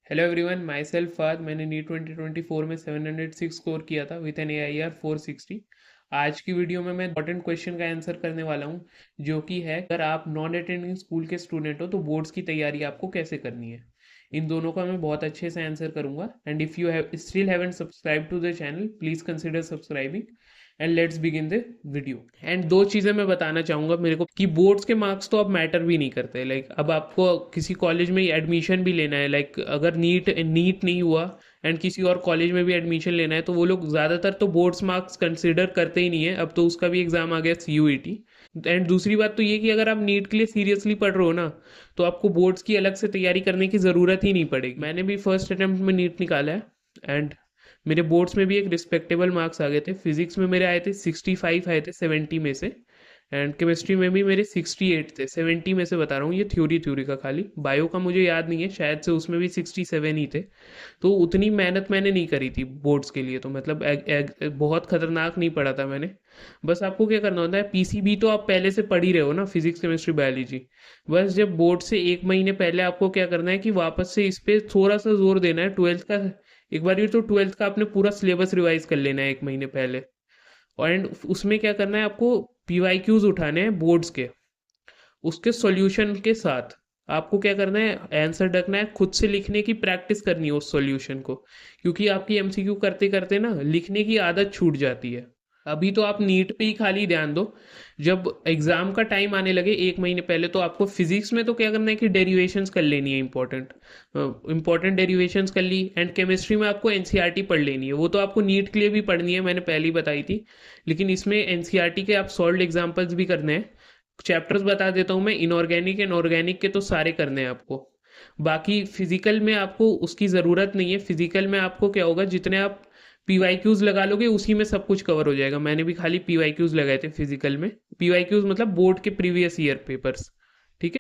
Hello everyone, my self Fahd. मैंने NEET 2024 में 706 score किया था विथ एन AIR 460। आज की वीडियो में मैं इंपॉर्टेंट क्वेश्चन का आंसर करने वाला हूँ, जो कि है अगर आप नॉन अटेंडिंग स्कूल के स्टूडेंट हो तो बोर्ड्स की तैयारी आपको कैसे करनी है। इन दोनों का मैं बहुत अच्छे से आंसर करूंगा। And if you have still haven't subscribe to the channel, please consider subscribing and let's begin the video. And दो चीज़ें मैं बताना चाहूँगा मेरे को कि बोर्ड्स के मार्क्स तो अब मैटर भी नहीं करते। लाइक अब आपको किसी कॉलेज में एडमिशन भी लेना है, लाइक अगर नीट नीट नहीं हुआ एंड किसी और कॉलेज में भी एडमिशन लेना है तो वो लोग ज़्यादातर तो बोर्ड्स मार्क्स कंसिडर करते ही नहीं है। अब तो उसका भी एग्ज़ाम आ गया CUET। एंड दूसरी बात तो ये कि अगर आप नीट के लिए सीरियसली पढ़ रहे हो ना, तो आपको बोर्ड्स की अलग से तैयारी करने की ज़रूरत ही नहीं पड़ेगी। मैंने भी फर्स्ट अटेम्प्ट में नीट निकाला है एंड मेरे बोर्ड्स में भी एक रिस्पेक्टेबल मार्क्स आ गए थे। फिजिक्स में मेरे आए थे 65 आए थे 70 में से। एंड केमिस्ट्री में भी मेरे 68 थे 70 में से, बता रहा हूँ ये थ्योरी का। खाली बायो का मुझे याद नहीं है, शायद से उसमें भी 67 ही थे। तो उतनी मेहनत मैंने नहीं करी थी बोर्ड्स के लिए, तो मतलब बहुत खतरनाक नहीं पढ़ा था मैंने। बस आपको क्या करना होता है, PCB तो आप पहले से पढ़ ही रहे हो ना, फिजिक्स केमिस्ट्री बायोलॉजी। बस जब बोर्ड से एक महीने पहले आपको क्या करना है कि वापस से इस पे थोड़ा सा जोर देना है। ट्वेल्थ का एक बार ये तो ट्वेल्थ का आपने पूरा सिलेबस रिवाइज कर लेना है एक महीने पहले। और एंड उसमें क्या करना है आपको, PYQs उठाने हैं बोर्ड्स के, उसके सॉल्यूशन के साथ। आपको क्या करना है, आंसर रखना है, खुद से लिखने की प्रैक्टिस करनी है उस सॉल्यूशन को। क्योंकि आपकी MCQ करते करते ना लिखने की आदत छूट जाती है। अभी तो आप नीट पे ही खाली ध्यान दो। जब एग्जाम का टाइम आने लगे एक महीने पहले, तो आपको फिजिक्स में तो क्या करना है कि डेरिवेशंस कर लेनी है, इंपॉर्टेंट डेरिवेशंस कर ली। एंड केमिस्ट्री में आपको NCERT पढ़ लेनी है, वो तो आपको नीट के लिए भी पढ़नी है, मैंने पहले ही बताई थी। लेकिन इसमें NCERT के आप सॉल्व्ड एग्जाम्पल्स भी करने हैं। चैप्टर्स बता देता हूँ मैं, इनऑर्गेनिक एंड ऑर्गेनिक के तो सारे करने हैं आपको। बाकी फिजिकल में आपको उसकी ज़रूरत नहीं है। फिजिकल में आपको क्या होगा, जितने आप PYQs लगा लोगे उसी में सब कुछ कवर हो जाएगा। मैंने भी खाली PYQs लगाए थे फिजिकल में। PYQs मतलब बोर्ड के प्रीवियस ईयर पेपर्स। ठीक है।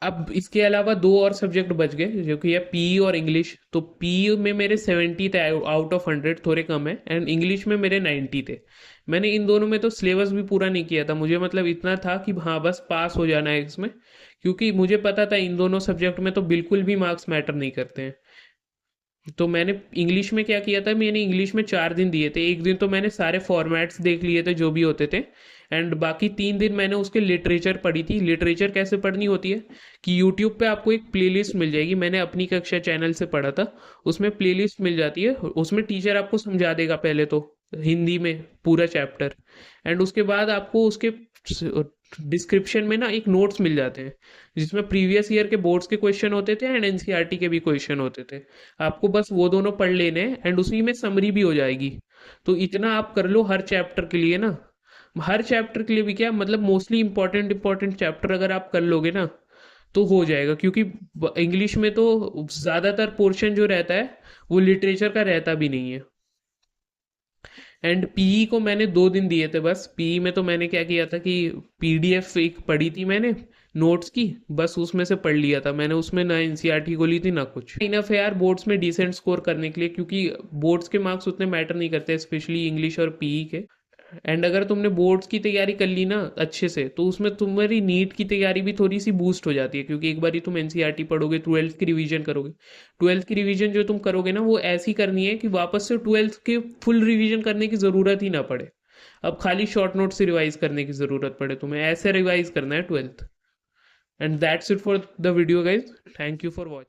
अब इसके अलावा दो और सब्जेक्ट बच गए, जो कि है PE और इंग्लिश। तो PE में मेरे 70 थे आउट ऑफ 100, थोड़े कम है। एंड इंग्लिश में मेरे 90 थे। मैंने इन दोनों में तो सिलेबस भी पूरा नहीं किया था, मुझे मतलब इतना था कि हाँ बस पास हो जाना है इसमें। क्योंकि मुझे पता था इन दोनों सब्जेक्ट में तो बिल्कुल भी मार्क्स मैटर नहीं करते हैं। तो मैंने इंग्लिश में क्या किया था, मैंने इंग्लिश में 4 दिन दिए थे। एक दिन तो मैंने सारे फॉर्मेट्स देख लिए थे जो भी होते थे। एंड बाकी 3 दिन मैंने उसके लिटरेचर पढ़ी थी। लिटरेचर कैसे पढ़नी होती है कि यूट्यूब पे आपको एक प्लेलिस्ट मिल जाएगी, मैंने अपनी कक्षा चैनल से पढ़ा था। उसमें प्लेलिस्ट मिल जाती है, उसमें टीचर आपको समझा देगा पहले तो हिंदी में पूरा चैप्टर। एंड उसके बाद आपको उसके डिस्क्रिप्शन में ना एक नोट्स मिल जाते हैं, जिसमें प्रीवियस ईयर के बोर्ड्स के क्वेश्चन होते थे एंड NCERT के भी क्वेश्चन होते थे। आपको बस वो दोनों पढ़ लेने हैं एंड उसी में समरी भी हो जाएगी। तो इतना आप कर लो हर चैप्टर के लिए ना। हर चैप्टर के लिए भी क्या मतलब, मोस्टली इंपॉर्टेंट इंपॉर्टेंट चैप्टर अगर आप कर लोगे ना तो हो जाएगा। क्योंकि इंग्लिश में तो ज़्यादातर पोर्शन जो रहता है वो लिटरेचर का रहता भी नहीं है। एंड PE को मैंने 2 दिन दिए थे बस। PE में तो मैंने क्या किया था कि PDF एक पढ़ी थी मैंने नोट्स की, बस उसमें से पढ़ लिया था मैंने। उसमें ना NCERT को ली थी ना कुछ। इनफ है यार बोर्ड्स में डिसेंट स्कोर करने के लिए, क्योंकि बोर्ड्स के मार्क्स उतने मैटर नहीं करते, स्पेशली इंग्लिश और PE के। एंड अगर तुमने बोर्ड्स की तैयारी कर ली ना अच्छे से, तो उसमें तुम्हारी नीट की तैयारी भी थोड़ी सी बूस्ट हो जाती है। क्योंकि एक बार ही तुम NCERT पढ़ोगे, ट्वेल्थ की रिवीजन करोगे। ट्वेल्थ की रिवीजन जो तुम करोगे ना, वो ऐसी करनी है कि वापस से ट्वेल्थ के फुल रिवीजन करने की ज़रूरत ही ना पड़े। अब खाली शॉर्ट नोट से रिवाइज करने की ज़रूरत पड़े तुम्हें, ऐसे रिवाइज करना है twelfth. And that's it for the video guys. Thank you for watching.